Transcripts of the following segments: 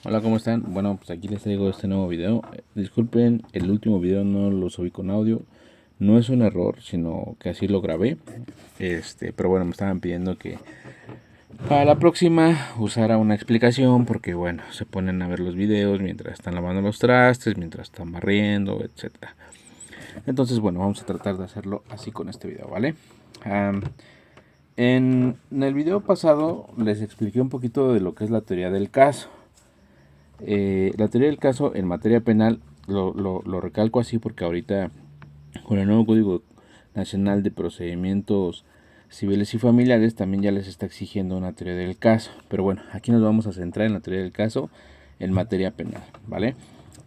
Hola, ¿cómo están? Bueno, pues aquí les traigo este nuevo video. Disculpen, el último video no lo subí con audio. No es un error, sino que así lo grabé. Pero bueno, me estaban pidiendo que para la próxima usara una explicación porque bueno, se ponen a ver los videos mientras están lavando los trastes, mientras están barriendo, etcétera. Entonces, bueno, vamos a tratar de hacerlo así con este video, ¿vale? Am, en el video pasado les expliqué un poquito de lo que es la teoría del caso. La teoría del caso en materia penal lo recalco así porque ahorita con el nuevo Código Nacional de Procedimientos Civiles y Familiares también ya les está exigiendo una teoría del caso. Pero bueno, aquí nos vamos a centrar en la teoría del caso en materia penal, ¿vale?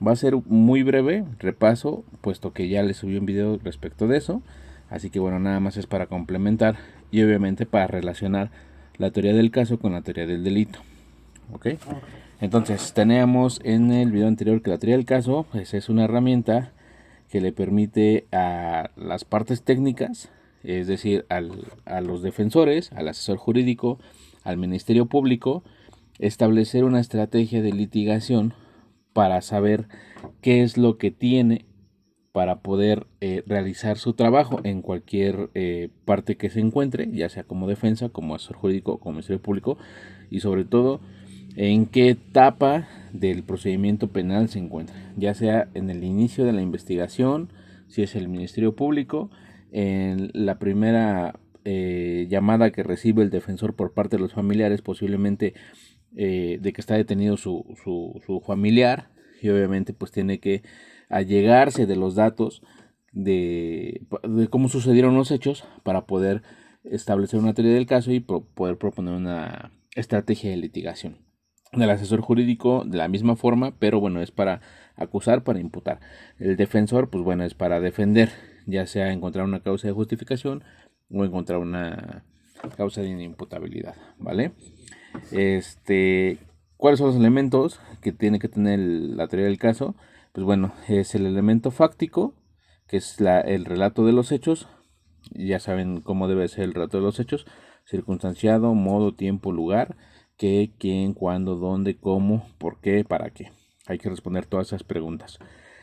Va a ser muy breve repaso, puesto que ya les subí un video respecto de eso. Así que bueno, nada más es para complementar y obviamente para relacionar la teoría del caso con la teoría del delito. ¿Ok? Entonces, teníamos en el video anterior que la teoría del caso pues, es una herramienta que le permite a las partes técnicas, es decir, a los defensores, al asesor jurídico, al Ministerio Público, establecer una estrategia de litigación para saber qué es lo que tiene para poder realizar su trabajo en cualquier parte que se encuentre, ya sea como defensa, como asesor jurídico o como Ministerio Público, y sobre todo en qué etapa del procedimiento penal se encuentra, ya sea en el inicio de la investigación, si es el Ministerio Público, en la primera llamada que recibe el defensor por parte de los familiares, posiblemente de que está detenido su familiar, y obviamente pues tiene que allegarse de los datos de cómo sucedieron los hechos para poder establecer una teoría del caso y poder proponer una estrategia de litigación. Del asesor jurídico de la misma forma, pero bueno, es para acusar, para imputar. El defensor, pues bueno, es para defender, ya sea encontrar una causa de justificación o encontrar una causa de inimputabilidad, ¿vale? Este, ¿Cuáles son los elementos que tiene que tener la teoría del caso? Pues bueno, es el elemento fáctico, que es el relato de los hechos. Ya saben cómo debe ser el relato de los hechos: circunstanciado, modo, tiempo, lugar, qué, quién, cuándo, dónde, cómo, por qué, para qué. Hay que responder todas esas preguntas.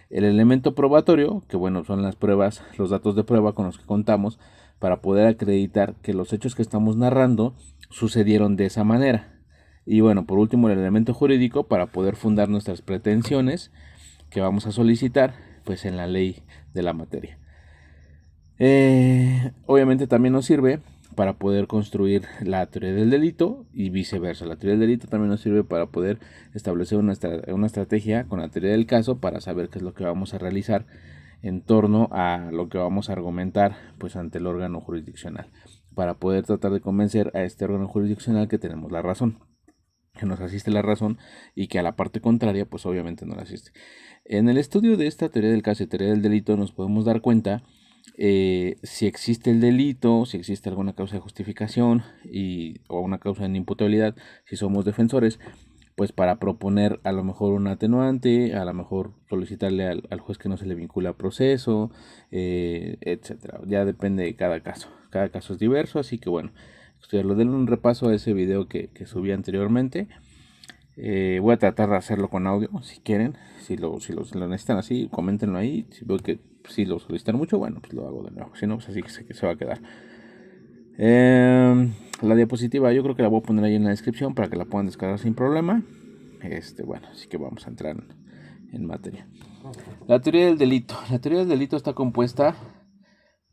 El elemento probatorio, que bueno, son las pruebas, los datos de prueba con los que contamos para poder acreditar que los hechos que estamos narrando sucedieron de esa manera. Y bueno, por último, el elemento jurídico para poder fundar nuestras pretensiones que vamos a solicitar pues en la ley de la materia. Obviamente también nos sirve para poder construir la teoría del delito y viceversa. La teoría del delito también nos sirve para poder establecer una estrategia con la teoría del caso para saber qué es lo que vamos a realizar en torno a lo que vamos a argumentar pues ante el órgano jurisdiccional, para poder tratar de convencer a este órgano jurisdiccional que tenemos la razón, que nos asiste la razón, y que a la parte contraria pues obviamente no la asiste. En el estudio de esta teoría del caso y teoría del delito nos podemos dar cuenta si existe el delito, si existe alguna causa de justificación o una causa de imputabilidad, si somos defensores, pues para proponer a lo mejor un atenuante, a lo mejor solicitarle al juez que no se le vincula a proceso, etcétera. Ya depende de cada caso. Cada caso es diverso, así que bueno, estudiarlo. Denle un repaso a ese video que subí anteriormente. Voy a tratar de hacerlo con audio, si quieren. Si lo necesitan así, coméntenlo ahí. Si veo que si lo solicitan mucho, bueno, pues lo hago de nuevo. Si no, pues así que se va a quedar. La diapositiva yo creo que la voy a poner ahí en la descripción para que la puedan descargar sin problema. Bueno, así que vamos a entrar en materia. La teoría del delito. La teoría del delito está compuesta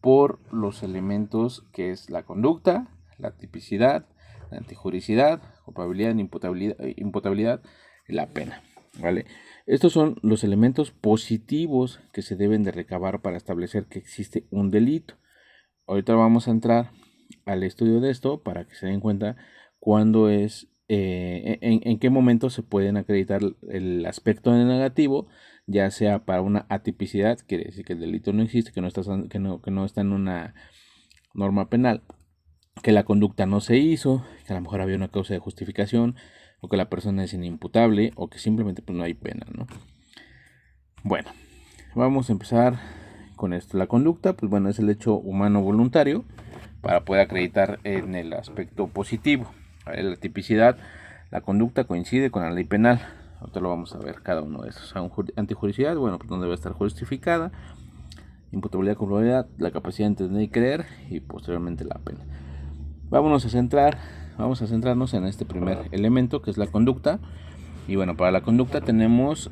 por los elementos que es la conducta, la tipicidad, la antijuricidad, culpabilidad, imputabilidad y la pena, ¿vale? Estos son los elementos positivos que se deben de recabar para establecer que existe un delito. Ahorita vamos a entrar al estudio de esto para que se den cuenta cuándo es, en qué momento se pueden acreditar el aspecto negativo, ya sea para una atipicidad, quiere decir que el delito no existe, que no está en una norma penal, que la conducta no se hizo, que a lo mejor había una causa de justificación, o que la persona es inimputable, o que simplemente pues, no hay pena, ¿no? Bueno, vamos a empezar con esto. La conducta, pues bueno, es el hecho humano voluntario para poder acreditar en el aspecto positivo. La tipicidad: la conducta coincide con la ley penal. Ahorita lo vamos a ver cada uno de estos. Antijuricidad, bueno, pues donde debe estar justificada. Imputabilidad, culpabilidad, la capacidad de entender y creer, y posteriormente la pena. Vamos a centrarnos en este primer elemento, que es la conducta. Y bueno, para la conducta tenemos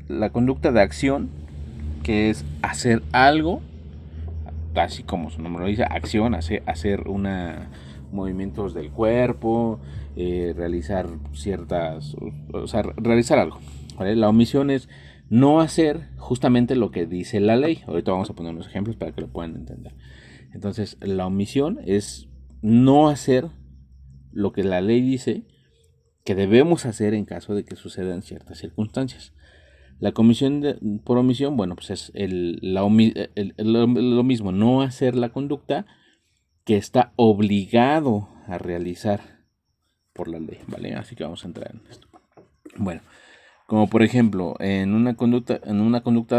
la conducta de acción, que es hacer algo, así como su nombre lo dice, acción, hacer movimientos del cuerpo, realizar realizar algo, ¿vale? La omisión es no hacer justamente lo que dice la ley. Ahorita vamos a poner unos ejemplos para que lo puedan entender. Entonces, la omisión es no hacer lo que la ley dice que debemos hacer en caso de que sucedan ciertas circunstancias. La comisión por omisión, bueno, pues es lo mismo, no hacer la conducta que está obligado a realizar por la ley, ¿vale? Así que vamos a entrar en esto. Bueno, como por ejemplo, en una conducta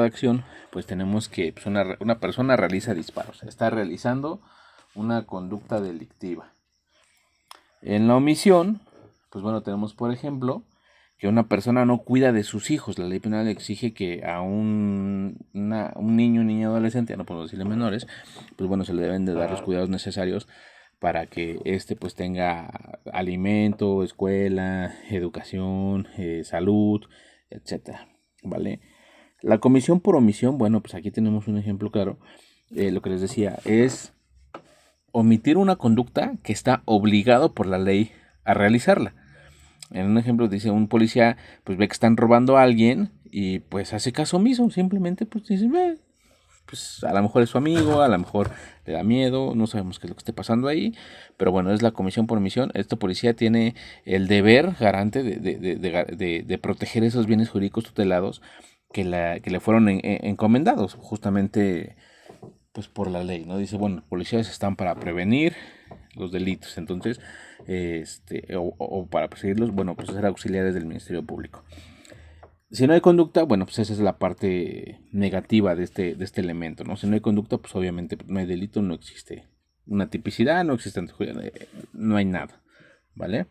de acción, pues tenemos que pues una persona realiza disparos, está realizando una conducta delictiva. En la omisión, pues bueno, tenemos por ejemplo que una persona no cuida de sus hijos. La ley penal exige que a un niño, niña, adolescente, ya no podemos decirle menores, pues bueno, se le deben de dar los cuidados necesarios para que pues tenga alimento, escuela, educación, salud, etcétera, ¿vale? La comisión por omisión, bueno, pues aquí tenemos un ejemplo claro. Lo que les decía es omitir una conducta que está obligado por la ley a realizarla. En un ejemplo dice un policía, pues ve que están robando a alguien y pues hace caso omiso, simplemente pues dice, pues a lo mejor es su amigo, a lo mejor le da miedo, no sabemos qué es lo que esté pasando ahí, pero bueno, es la comisión por omisión. Este policía tiene el deber garante de proteger esos bienes jurídicos tutelados que le fueron encomendados justamente pues por la ley, ¿no? Dice, bueno, los policías están para prevenir los delitos, entonces, o para perseguirlos, bueno, pues ser auxiliares del Ministerio Público. Si no hay conducta, bueno, pues esa es la parte negativa de este elemento, ¿no? Si no hay conducta, pues obviamente no hay delito, no existe una tipicidad, no existe, no hay nada, ¿vale?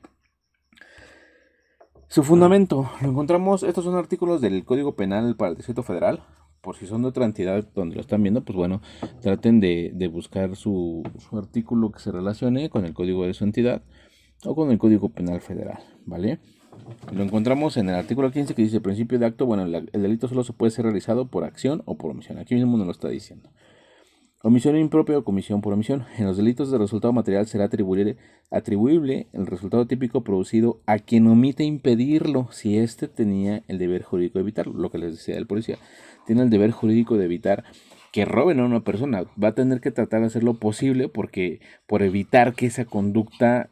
Su fundamento, lo encontramos, estos son artículos del Código Penal para el Distrito Federal. Por si son de otra entidad donde lo están viendo, pues bueno, traten de buscar su artículo que se relacione con el código de su entidad o con el Código Penal Federal, ¿vale? Lo encontramos en el artículo 15 que dice principio de acto, bueno, el delito solo se puede ser realizado por acción o por omisión. Aquí mismo nos lo está diciendo. Omisión impropia o comisión por omisión. En los delitos de resultado material será atribuible el resultado típico producido a quien omite impedirlo si éste tenía el deber jurídico de evitarlo. Lo que les decía el policía, tiene el deber jurídico de evitar que roben a una persona. Va a tener que tratar de hacer lo posible por evitar que esa conducta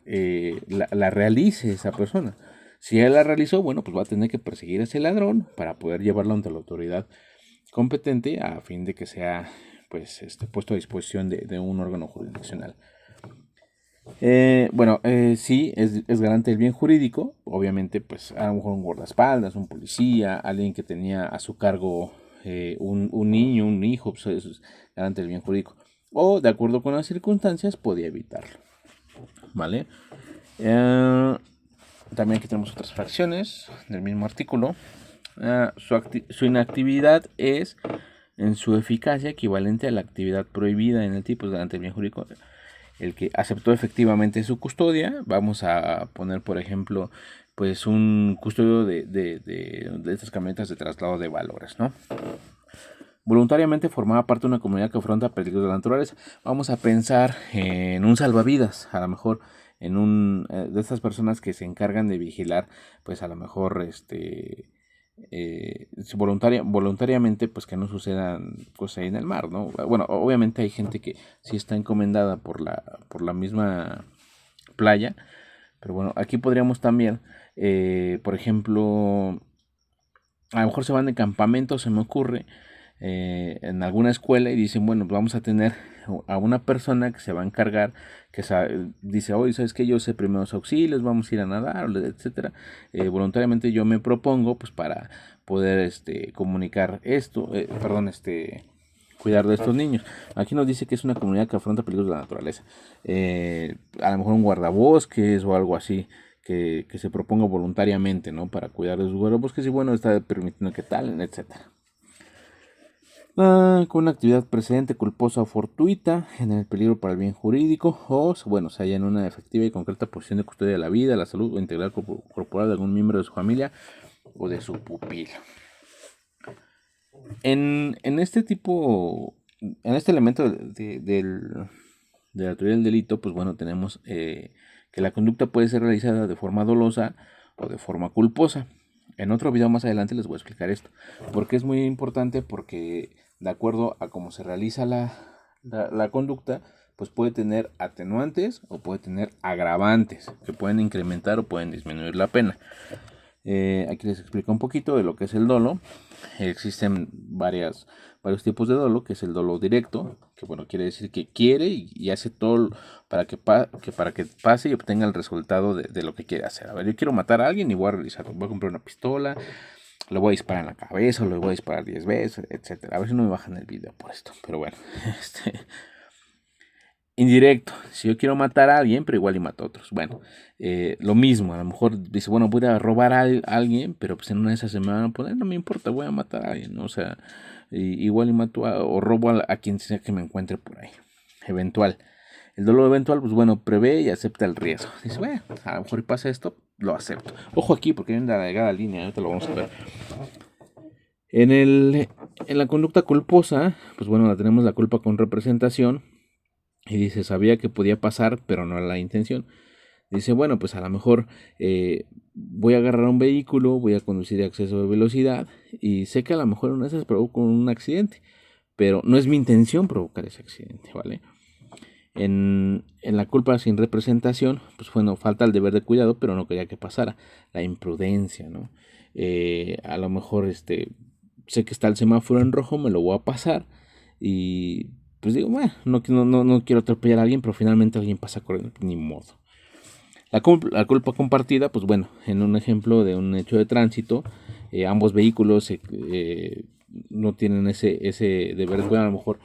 la realice esa persona. Si él la realizó, bueno, pues va a tener que perseguir a ese ladrón para poder llevarlo ante la autoridad competente a fin de que sea pues puesto a disposición de un órgano jurisdiccional. Sí, es garante del bien jurídico. Obviamente, pues a lo mejor un guardaespaldas, un policía, alguien que tenía a su cargo un niño, un hijo, pues es garante del bien jurídico. O, de acuerdo con las circunstancias, podía evitarlo. ¿Vale? También aquí tenemos otras fracciones del mismo artículo. Su inactividad es en su eficacia equivalente a la actividad prohibida en el tipo garante del bien jurídico. El que aceptó efectivamente su custodia, vamos a poner por ejemplo pues un custodio de estas camionetas de traslado de valores, ¿no? Voluntariamente formaba parte de una comunidad que afronta peligros de la naturaleza. Vamos a pensar en un salvavidas, a lo mejor en de estas personas que se encargan de vigilar, pues a lo mejor voluntariamente pues que no sucedan cosas ahí en el mar, ¿no? Bueno, obviamente hay gente que sí está encomendada por la misma playa, pero bueno, aquí podríamos también, por ejemplo, a lo mejor se van de campamento, se me ocurre, en alguna escuela y dicen, bueno, vamos a tener a una persona que se va a encargar, dice, oye, ¿sabes qué? Yo sé primeros auxilios, vamos a ir a nadar, etcétera. Voluntariamente yo me propongo, pues, para poder, comunicar esto, cuidar de estos niños. Aquí nos dice que es una comunidad que afronta peligros de la naturaleza. A lo mejor un guardabosques o algo así, que se proponga voluntariamente, ¿no? Para cuidar de su cuerpo, pues que si bueno está permitiendo que tal, etcétera. Con una actividad precedente culposa o fortuita, genera el peligro para el bien jurídico, o bueno, se halla en una efectiva y concreta posición de custodia de la vida, la salud o integridad corporal de algún miembro de su familia o de su pupilo. En este tipo, en este elemento de la teoría del delito, pues bueno, tenemos que la conducta puede ser realizada de forma dolosa o de forma culposa. En otro video más adelante les voy a explicar esto. Porque es muy importante, porque de acuerdo a cómo se realiza la conducta, pues puede tener atenuantes o puede tener agravantes que pueden incrementar o pueden disminuir la pena. Aquí les explico un poquito de lo que es el dolo. Existen varios tipos de dolo, que es el dolo directo, que bueno, quiere decir que quiere y hace todo para que pase y obtenga el resultado de lo que quiere hacer. A ver, yo quiero matar a alguien y voy a realizarlo. Voy a comprar una pistola, le voy a disparar en la cabeza, o le voy a disparar 10 veces, etcétera. A ver si no me bajan el video por esto, pero bueno, indirecto, si yo quiero matar a alguien, pero igual y mato a otros. Bueno, lo mismo, a lo mejor dice, bueno, voy a robar a alguien, pero pues en una de esas se me van a poner, no me importa, voy a matar a alguien, ¿no? O sea, igual y mato o robo a quien sea que me encuentre por ahí. Eventual. El dolor eventual, pues bueno, prevé y acepta el riesgo. Dice, bueno, a lo mejor pasa esto, lo acepto. Ojo aquí, porque hay una delgada línea, ahorita lo vamos a ver. En la conducta culposa, pues bueno, la tenemos la culpa con representación. Y dice, sabía que podía pasar, pero no era la intención. Dice, bueno, pues a lo mejor voy a agarrar un vehículo, voy a conducir a exceso de velocidad y sé que a lo mejor una de esas provoca un accidente, pero no es mi intención provocar ese accidente, ¿vale? En la culpa sin representación, pues bueno, falta el deber de cuidado, pero no quería que pasara. La imprudencia, ¿no? A lo mejor sé que está el semáforo en rojo, me lo voy a pasar y pues digo, bueno, no quiero atropellar a alguien, pero finalmente alguien pasa corriendo, ni modo. La culpa compartida, pues bueno, en un ejemplo de un hecho de tránsito, ambos vehículos no tienen ese deber de cuidado, a lo mejor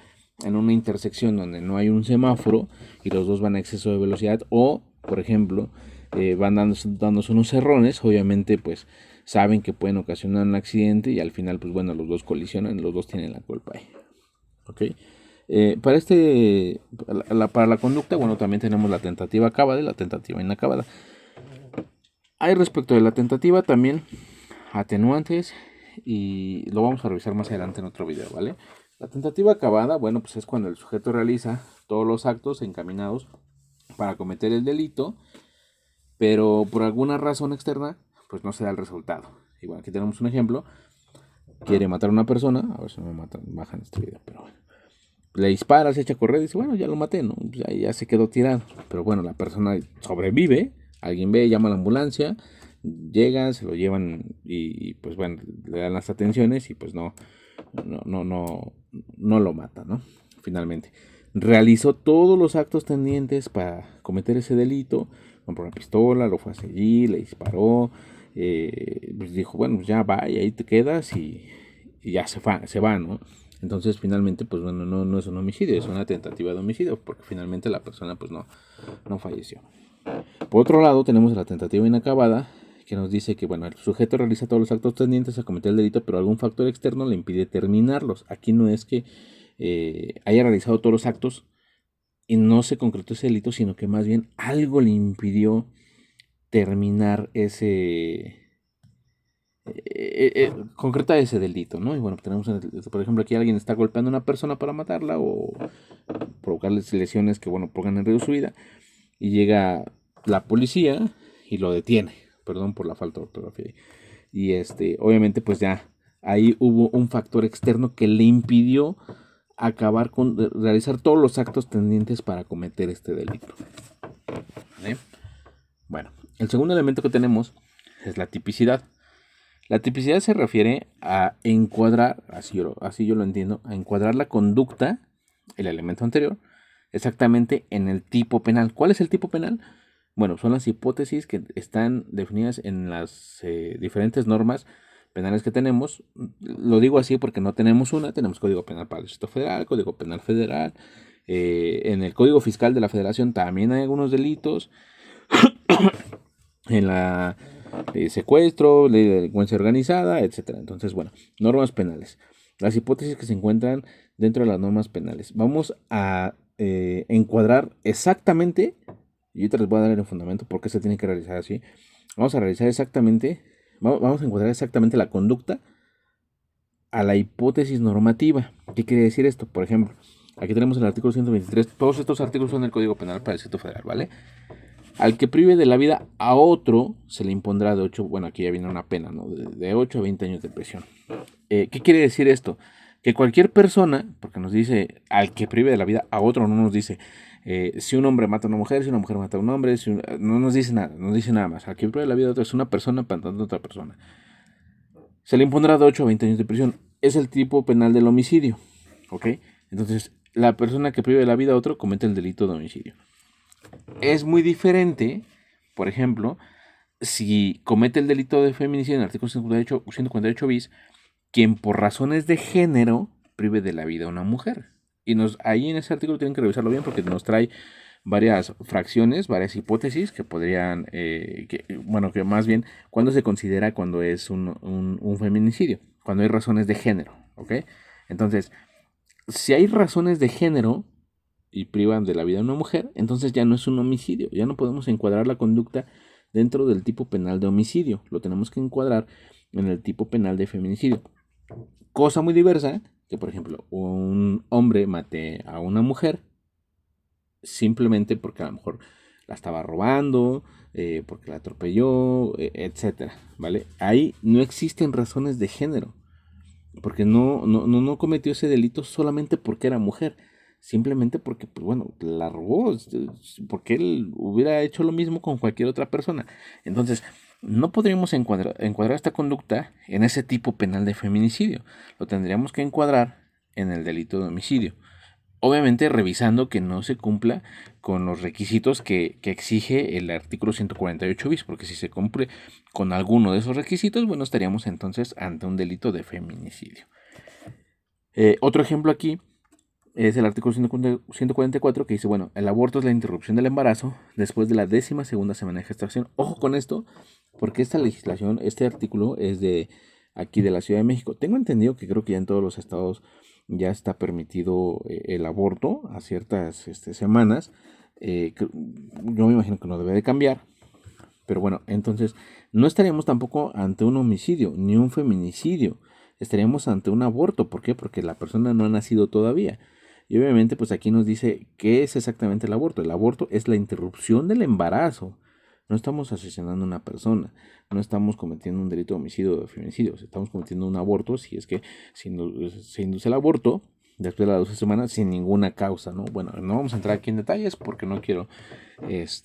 en una intersección donde no hay un semáforo y los dos van a exceso de velocidad, o por ejemplo van dándose unos cerrones, obviamente pues saben que pueden ocasionar un accidente y al final pues bueno, los dos colisionan, los dos tienen la culpa ahí. ¿Ok? Para la conducta, bueno, también tenemos la tentativa acabada y la tentativa inacabada. Hay respecto de la tentativa también atenuantes y lo vamos a revisar más adelante en otro video, ¿vale? La tentativa acabada, bueno, pues es cuando el sujeto realiza todos los actos encaminados para cometer el delito, pero por alguna razón externa, pues no se da el resultado. Y bueno, aquí tenemos un ejemplo. Quiere matar a una persona, a ver si me bajan este video, pero bueno. Le dispara, se echa a correr y dice, bueno, ya lo maté, ¿no? Ya se quedó tirado. Pero bueno, la persona sobrevive, alguien ve, llama a la ambulancia, llegan, se lo llevan y pues bueno, le dan las atenciones y pues no lo mata, ¿no? Finalmente. Realizó todos los actos tendientes para cometer ese delito, compró una pistola, lo fue a seguir, le disparó, pues dijo, bueno, pues ya va y ahí te quedas y ya se va, ¿no? Entonces finalmente pues bueno, no es un homicidio, es una tentativa de homicidio, porque finalmente la persona pues no falleció. Por otro lado tenemos la tentativa inacabada, que nos dice que bueno, el sujeto realiza todos los actos tendientes a cometer el delito, pero algún factor externo le impide terminarlos. Aquí no es que haya realizado todos los actos y no se concretó ese delito, sino que más bien algo le impidió terminar concreta ese delito, ¿no? Y bueno, tenemos, por ejemplo, aquí alguien está golpeando a una persona para matarla o provocarles lesiones que, bueno, pongan en riesgo su vida, y llega la policía y lo detiene, perdón por la falta de ortografía, y obviamente pues ya ahí hubo un factor externo que le impidió realizar todos los actos tendientes para cometer este delito. ¿Vale? Bueno, el segundo elemento que tenemos es la tipicidad. La tipicidad se refiere a encuadrar, así yo lo entiendo, a encuadrar la conducta, el elemento anterior, exactamente en el tipo penal. ¿Cuál es el tipo penal? Bueno, son las hipótesis que están definidas en las diferentes normas penales que tenemos. Lo digo así porque no tenemos una, tenemos Código Penal para el Distrito Federal, Código Penal Federal. En el Código Fiscal de la Federación también hay algunos delitos. en la ley de secuestro, ley de delincuencia organizada, etcétera. Entonces, bueno, normas penales. Las hipótesis que se encuentran dentro de las normas penales. Vamos a encuadrar exactamente, y ahorita les voy a dar el fundamento por qué se tiene que realizar así. Vamos a realizar exactamente, vamos a encuadrar exactamente la conducta a la hipótesis normativa. ¿Qué quiere decir esto? Por ejemplo, aquí tenemos el artículo 123. Todos estos artículos son del Código Penal para el Distrito Federal, ¿vale? Al que prive de la vida a otro, se le impondrá de 8, bueno, aquí ya viene una pena, ¿no? De 8 a 20 años de prisión. ¿Qué quiere decir esto? Que cualquier persona, porque nos dice al que prive de la vida a otro, no nos dice si un hombre mata a una mujer, si una mujer mata a un hombre, no nos dice nada, nos dice nada más. Al que prive de la vida a otro es una persona matando a otra persona. Se le impondrá de 8 a 20 años de prisión. Es el tipo penal del homicidio, ¿ok? Entonces, la persona que prive de la vida a otro comete el delito de homicidio. Es muy diferente, por ejemplo, si comete el delito de feminicidio en el artículo 148 bis, quien por razones de género prive de la vida a una mujer. Y ahí en ese artículo tienen que revisarlo bien porque nos trae varias fracciones, varias hipótesis que podrían, que más bien, cuando se considera cuando es un feminicidio, cuando hay razones de género, ¿ok? Entonces, si hay razones de género y privan de la vida a una mujer, entonces ya no es un homicidio, ya no podemos encuadrar la conducta dentro del tipo penal de homicidio, lo tenemos que encuadrar en el tipo penal de feminicidio. Cosa muy diversa, que por ejemplo un hombre mate a una mujer simplemente porque a lo mejor la estaba robando, porque la atropelló, etcétera, ¿vale? Ahí no existen razones de género, porque no cometió ese delito solamente porque era mujer, simplemente porque, pues bueno, la robó, porque él hubiera hecho lo mismo con cualquier otra persona. Entonces, no podríamos encuadrar esta conducta en ese tipo penal de feminicidio, lo tendríamos que encuadrar en el delito de homicidio. Obviamente revisando que no se cumpla con los requisitos que exige el artículo 148 bis, porque si se cumple con alguno de esos requisitos, bueno, estaríamos entonces ante un delito de feminicidio. Otro ejemplo aquí es el artículo 144 que dice, bueno, el aborto es la interrupción del embarazo después de la 12ª semana de gestación. Ojo con esto, porque esta legislación, este artículo es de aquí de la Ciudad de México. Tengo entendido que creo que ya en todos los estados ya está permitido el aborto a ciertas semanas. Yo me imagino que no debe de cambiar. Pero bueno, entonces no estaríamos tampoco ante un homicidio ni un feminicidio. Estaríamos ante un aborto. ¿Por qué? Porque la persona no ha nacido todavía. Y obviamente pues aquí nos dice qué es exactamente el aborto. El aborto es la interrupción del embarazo. No estamos asesinando a una persona, no estamos cometiendo un delito de homicidio o de feminicidio, estamos cometiendo un aborto si es que se induce el aborto después de las 12 semanas sin ninguna causa, ¿no? Bueno, no vamos a entrar aquí en detalles porque no quiero pues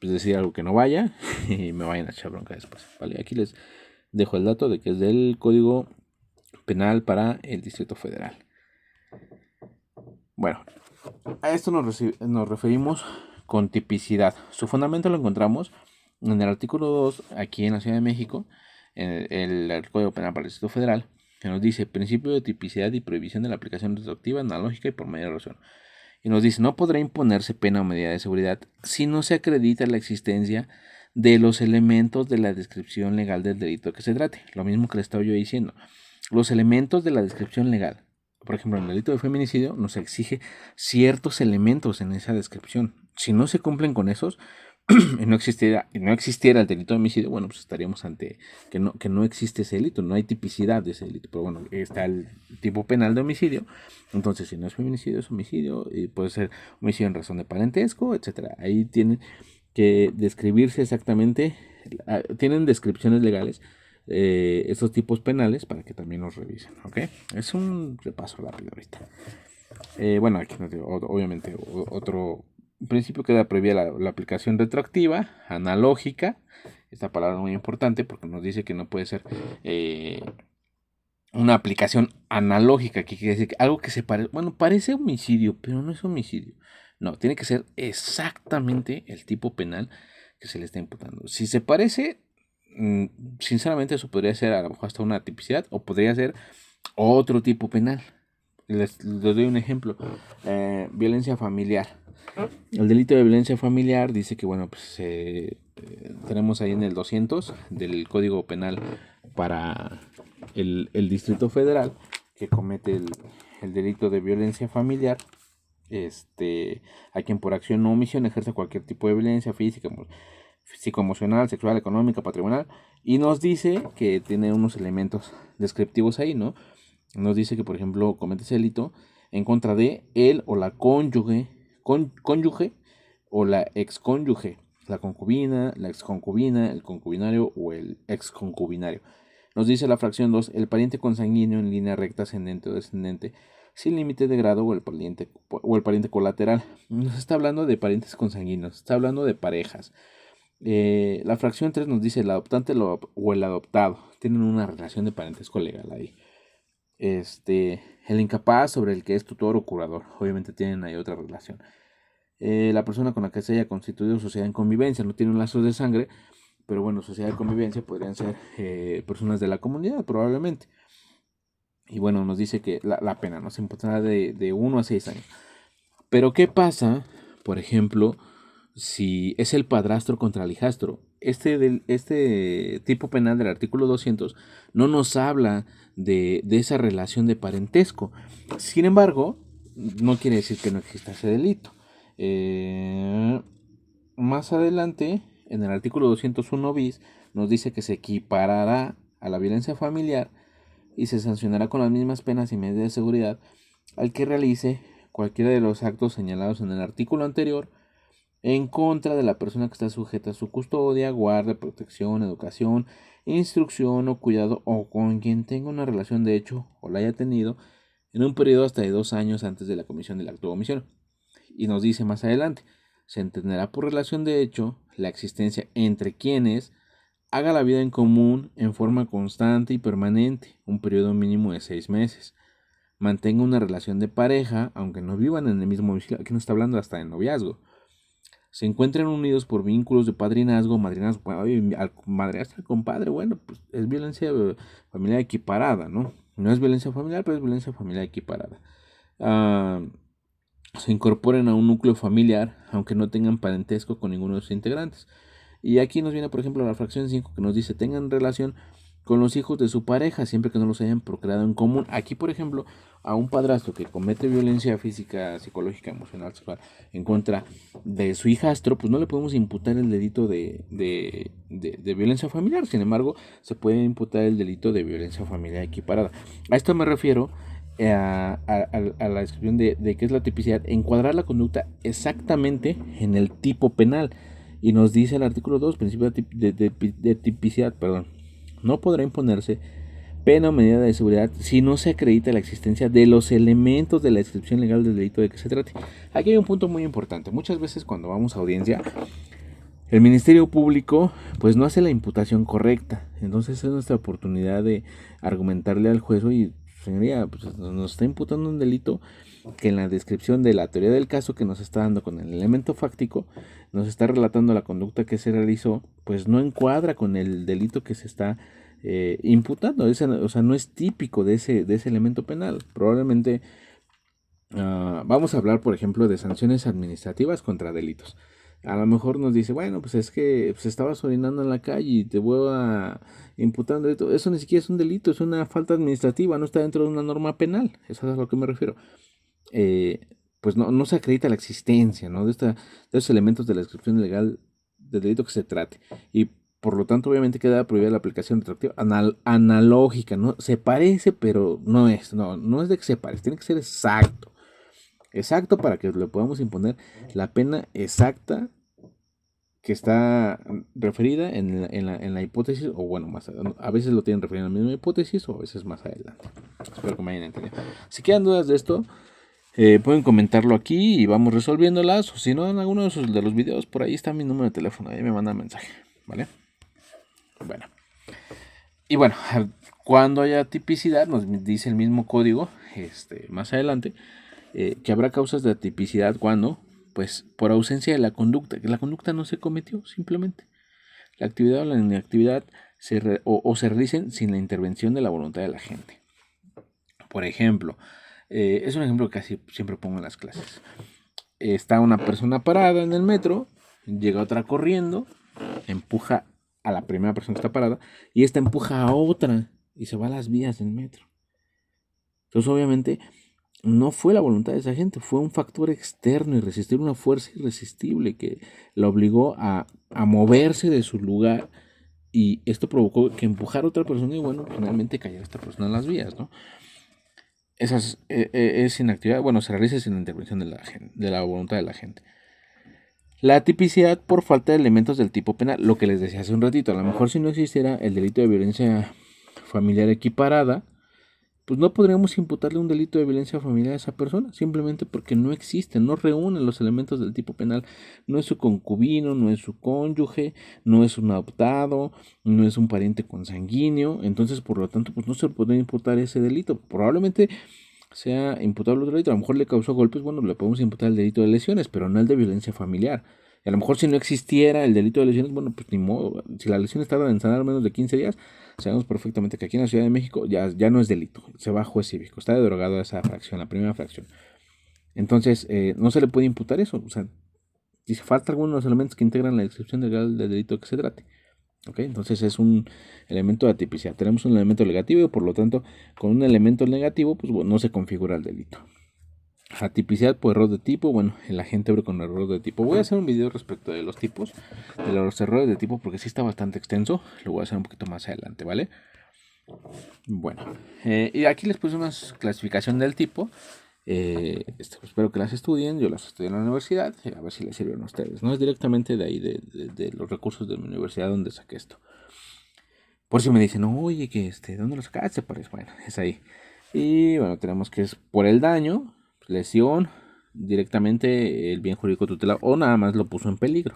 decir algo que no vaya y me vayan a echar bronca después, ¿vale? Aquí les dejo el dato de que es del Código Penal para el Distrito Federal. Bueno, a esto nos referimos con tipicidad. Su fundamento lo encontramos en el artículo 2, aquí en la Ciudad de México, en el Código Penal para el Distrito Federal, que nos dice principio de tipicidad y prohibición de la aplicación retroactiva, analógica y por medio de razón. Y nos dice, no podrá imponerse pena o medida de seguridad si no se acredita la existencia de los elementos de la descripción legal del delito que se trate. Lo mismo que le estaba yo diciendo. Los elementos de la descripción legal. Por ejemplo, en el delito de feminicidio nos exige ciertos elementos en esa descripción. Si no se cumplen con esos, y no existiera el delito de homicidio, bueno, pues estaríamos ante que no existe ese delito, no hay tipicidad de ese delito. Pero bueno, está el tipo penal de homicidio. Entonces, si no es feminicidio, es homicidio, y puede ser homicidio en razón de parentesco, etcétera. Ahí tienen que describirse exactamente, tienen descripciones legales estos tipos penales para que también los revisen, ¿ok? Es un repaso rápido ahorita. Bueno, aquí nos digo, obviamente otro principio queda prohibida la aplicación retroactiva, analógica. Esta palabra es muy importante porque nos dice que no puede ser una aplicación analógica, que quiere decir algo que se parece, bueno, parece homicidio, pero no es homicidio. No, tiene que ser exactamente el tipo penal que se le está imputando. Si se parece, sinceramente eso podría ser a lo mejor hasta una tipicidad o podría ser otro tipo penal. Les doy un ejemplo. Violencia familiar. El delito de violencia familiar dice que, bueno, pues tenemos ahí en el 200 del Código Penal para el Distrito Federal que comete el delito de violencia familiar, a quien por acción o omisión ejerce cualquier tipo de violencia física, psicoemocional, sexual, económica, patrimonial, y nos dice que tiene unos elementos descriptivos ahí, ¿no? Nos dice que, por ejemplo, comete ese delito en contra de él o la cónyuge o la excónyuge, la concubina, la exconcubina, el concubinario o el exconcubinario. Nos dice la fracción 2, el pariente consanguíneo en línea recta ascendente o descendente, sin límite de grado o el pariente colateral. Nos está hablando de parientes consanguíneos, está hablando de parejas. La fracción 3 nos dice el adoptante o el adoptado tienen una relación de parentesco legal ahí. El incapaz sobre el que es tutor o curador, obviamente tienen ahí otra relación. La persona con la que se haya constituido sociedad en convivencia, no tiene un lazo de sangre, pero bueno, sociedad de convivencia podrían ser personas de la comunidad probablemente. Y bueno, nos dice que la pena no se imputará de 1 a 6 años. Pero ¿qué pasa, por ejemplo, si es el padrastro contra el hijastro? Este tipo penal del artículo 200 no nos habla de esa relación de parentesco. Sin embargo, no quiere decir que no exista ese delito. Más adelante, en el artículo 201 bis, nos dice que se equiparará a la violencia familiar y se sancionará con las mismas penas y medidas de seguridad al que realice cualquiera de los actos señalados en el artículo anterior en contra de la persona que está sujeta a su custodia, guarda, protección, educación, instrucción o cuidado o con quien tenga una relación de hecho o la haya tenido en un periodo hasta de 2 años antes de la comisión del acto de omisión. Y nos dice más adelante, se entenderá por relación de hecho la existencia entre quienes haga la vida en común en forma constante y permanente, un periodo mínimo de 6 meses. Mantenga una relación de pareja, aunque no vivan en el mismo domicilio. Aquí no está hablando hasta de noviazgo. Se encuentran unidos por vínculos de padrinazgo, madrinazgo. Al madrastra, al compadre, bueno, pues es violencia familiar equiparada, ¿no? No es violencia familiar, pero es violencia familiar equiparada. Se incorporen a un núcleo familiar, aunque no tengan parentesco con ninguno de sus integrantes. Y aquí nos viene, por ejemplo, la fracción 5 que nos dice, tengan relación con los hijos de su pareja, siempre que no los hayan procreado en común. Aquí, por ejemplo, a un padrastro que comete violencia física, psicológica, emocional, sexual, en contra de su hijastro, pues no le podemos imputar el delito de violencia familiar. Sin embargo, se puede imputar el delito de violencia familiar equiparada. A esto me refiero a la descripción de qué es la tipicidad, encuadrar la conducta exactamente en el tipo penal. Y nos dice el artículo 2, principio de tipicidad, perdón, no podrá imponerse pena o medida de seguridad si no se acredita la existencia de los elementos de la descripción legal del delito de que se trate. Aquí hay un punto muy importante. Muchas veces cuando vamos a audiencia, el Ministerio Público pues no hace la imputación correcta. Entonces es nuestra oportunidad de argumentarle al juez, y señoría, pues nos está imputando un delito que en la descripción de la teoría del caso que nos está dando con el elemento fáctico, nos está relatando la conducta que se realizó, pues no encuadra con el delito que se está imputando. O sea, no es típico de ese elemento penal. Probablemente vamos a hablar, por ejemplo, de sanciones administrativas contra delitos. A lo mejor nos dice, bueno, pues es que pues estabas orinando en la calle y te voy a imputar un delito. Eso ni siquiera es un delito, es una falta administrativa, no está dentro de una norma penal. Eso es a lo que me refiero. Pues no se acredita la existencia, ¿no? de estos elementos de la descripción legal del delito que se trate. Y por lo tanto, obviamente queda prohibida la aplicación retroactiva analógica, ¿no? Se parece, pero no es de que se parece, tiene que ser exacto. Exacto para que le podamos imponer la pena exacta que está referida en la hipótesis, o bueno, a veces lo tienen referido en la misma hipótesis o a veces más adelante. Espero que me hayan entendido. Si quedan dudas de esto, pueden comentarlo aquí y vamos resolviéndolas, o si no, en alguno de los videos, por ahí está mi número de teléfono, ahí me mandan mensaje, ¿vale? Bueno. Y bueno, cuando haya tipicidad, nos dice el mismo código, más adelante, que habrá causas de atipicidad cuando, pues, por ausencia de la conducta, que la conducta no se cometió, simplemente. La actividad o la inactividad se realicen sin la intervención de la voluntad de la gente. Por ejemplo, es un ejemplo que casi siempre pongo en las clases. Está una persona parada en el metro, llega otra corriendo, empuja a la primera persona que está parada y esta empuja a otra y se va a las vías del metro. Entonces, obviamente, no fue la voluntad de esa gente, fue un factor externo, irresistible, una fuerza irresistible que la obligó a moverse de su lugar, y esto provocó que empujara a otra persona y bueno, finalmente cayera esta persona en las vías, ¿no? Esa es inactividad, bueno, se realiza sin la intervención de la voluntad de la gente. La tipicidad por falta de elementos del tipo penal, lo que les decía hace un ratito, a lo mejor si no existiera el delito de violencia familiar equiparada, pues no podríamos imputarle un delito de violencia familiar a esa persona, simplemente porque no existe, no reúne los elementos del tipo penal. No es su concubino, no es su cónyuge, no es un adoptado, no es un pariente consanguíneo, entonces por lo tanto pues no se puede imputar ese delito. Probablemente sea imputable otro delito, a lo mejor le causó golpes, bueno, le podemos imputar el delito de lesiones, pero no el de violencia familiar. Y a lo mejor si no existiera el delito de lesiones, bueno, pues ni modo, si la lesión estaba en sanar menos de 15 días, sabemos perfectamente que aquí en la Ciudad de México ya no es delito, se va a juez cívico, está derogado esa fracción, la primera fracción. Entonces, no se le puede imputar eso, o sea, si falta alguno de los elementos que integran la descripción legal del delito que se trate. ¿Ok? Entonces es un elemento de atipicidad. Tenemos un elemento negativo y por lo tanto, con un elemento negativo, pues bueno, no se configura el delito. Atipicidad por error de tipo, bueno, el agente abre con error de tipo. Voy a hacer un video respecto de los tipos, de los errores de tipo, porque sí está bastante extenso. Lo voy a hacer un poquito más adelante, ¿vale? Bueno, y aquí les puse una clasificación del tipo. Espero que las estudien, yo las estudié en la universidad, a ver si les sirven a ustedes. No es directamente de ahí, de los recursos de mi universidad donde saqué esto. Por si me dicen, oye, que ¿dónde lo sacaste? Pues bueno, es ahí. Y bueno, tenemos que es por el daño, lesión, directamente el bien jurídico tutelado, o nada más lo puso en peligro.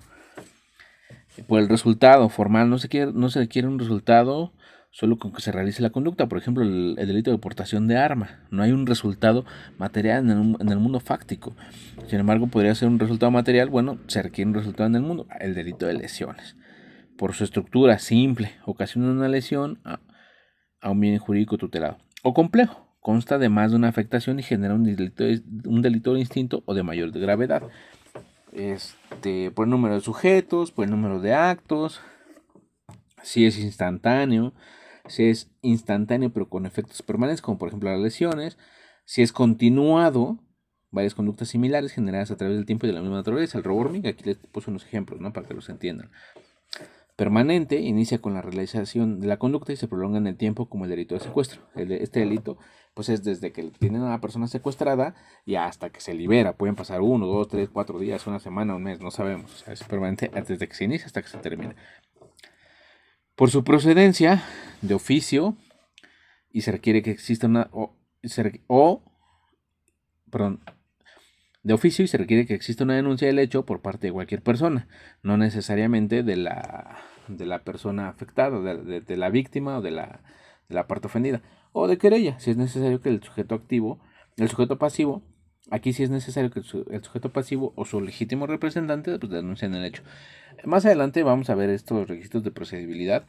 Por el resultado formal, no se quiere un resultado solo con que se realice la conducta. Por ejemplo, el delito de portación de arma. No hay un resultado material en el mundo fáctico. Sin embargo, podría ser un resultado material. Bueno, se requiere un resultado en el mundo. El delito de lesiones. Por su estructura simple, ocasiona una lesión a un bien jurídico tutelado. O complejo. Consta de más de una afectación y genera un delito de instinto o de mayor gravedad. Por el número de sujetos, por el número de actos, si es instantáneo pero con efectos permanentes, como por ejemplo las lesiones, si es continuado, varias conductas similares generadas a través del tiempo y de la misma naturaleza. El robo hormiga, aquí les puse unos ejemplos, ¿no? Para que los entiendan. Permanente, inicia con la realización de la conducta y se prolonga en el tiempo, como el delito de secuestro. Este delito pues es desde que tienen a la persona secuestrada y hasta que se libera. Pueden pasar 1, 2, 3, 4 días, una semana, un mes, no sabemos. O sea, es permanente desde que se inicia hasta que se termina. Por su procedencia de oficio y se requiere que exista de oficio y se requiere que exista una denuncia del hecho por parte de cualquier persona, no necesariamente de la persona afectada, de la víctima o de la parte ofendida, o de querella, si es necesario que el sujeto pasivo, aquí sí es necesario que el sujeto pasivo o su legítimo representante pues denuncien el hecho. Más adelante vamos a ver estos requisitos de procedibilidad.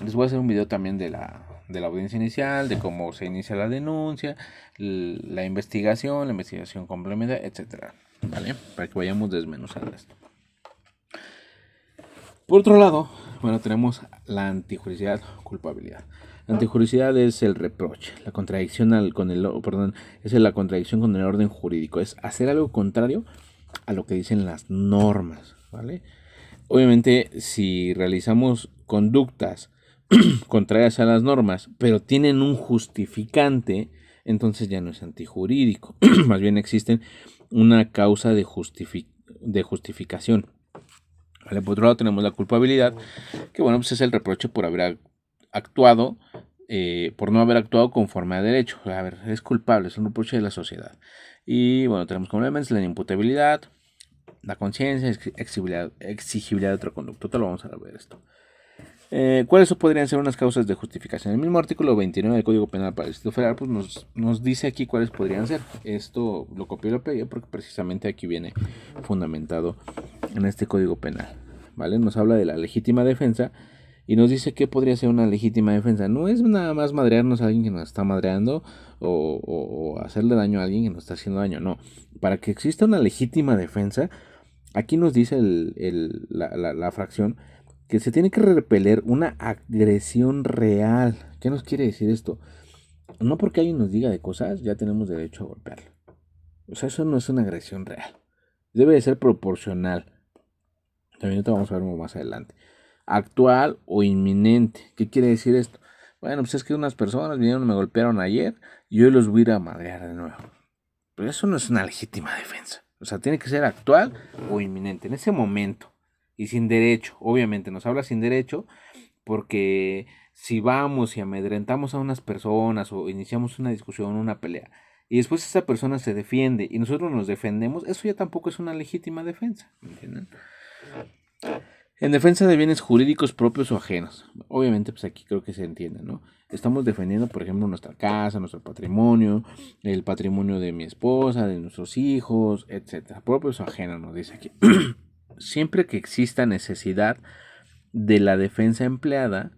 Les voy a hacer un video también de la audiencia inicial, de cómo se inicia la denuncia, la investigación complementaria, etcétera, ¿vale? Para que vayamos desmenuzando esto. Por otro lado, bueno, tenemos la antijuricidad, culpabilidad. La antijuricidad es el reproche, la contradicción es la contradicción con el orden jurídico, es hacer algo contrario a lo que dicen las normas, ¿vale? Obviamente, si realizamos conductas contrarias a las normas, pero tienen un justificante, entonces ya no es antijurídico. Más bien existe una causa de justificación. ¿Vale? Por otro lado tenemos la culpabilidad, que bueno, pues es el reproche por haber actuado, por no haber actuado conforme a derecho. A ver, es culpable, es un reproche de la sociedad. Y bueno, tenemos como elementos la imputabilidad, la conciencia, exigibilidad de otra conducta. Todo lo vamos a ver esto. ¿Cuáles podrían ser unas causas de justificación? El mismo artículo 29 del Código Penal para el Distrito Federal pues nos dice aquí cuáles podrían ser. Esto lo copié y lo pegué porque precisamente aquí viene fundamentado en este Código Penal, ¿vale? Nos habla de la legítima defensa y nos dice qué podría ser una legítima defensa. No es nada más madrearnos a alguien que nos está madreando o hacerle daño a alguien que nos está haciendo daño, no. Para que exista una legítima defensa, aquí nos dice la fracción que se tiene que repeler una agresión real. ¿Qué nos quiere decir esto? No porque alguien nos diga de cosas, ya tenemos derecho a golpearlo. O sea, eso no es una agresión real. Debe de ser proporcional. También te vamos a ver más adelante. Actual o inminente. ¿Qué quiere decir esto? Bueno, pues es que unas personas vinieron y me golpearon ayer y hoy los voy a ir a madrear de nuevo. Pero eso no es una legítima defensa. O sea, tiene que ser actual o inminente. En ese momento. Y sin derecho. Obviamente nos habla sin derecho porque si vamos y amedrentamos a unas personas o iniciamos una discusión, una pelea, y después esa persona se defiende y nosotros nos defendemos, eso ya tampoco es una legítima defensa. ¿Me entienden? En defensa de bienes jurídicos propios o ajenos. Obviamente, pues aquí creo que se entiende, ¿no? Estamos defendiendo, por ejemplo, nuestra casa, nuestro patrimonio, el patrimonio de mi esposa, de nuestros hijos, etcétera. Propios o ajenos, nos dice aquí. Siempre que exista necesidad de la defensa empleada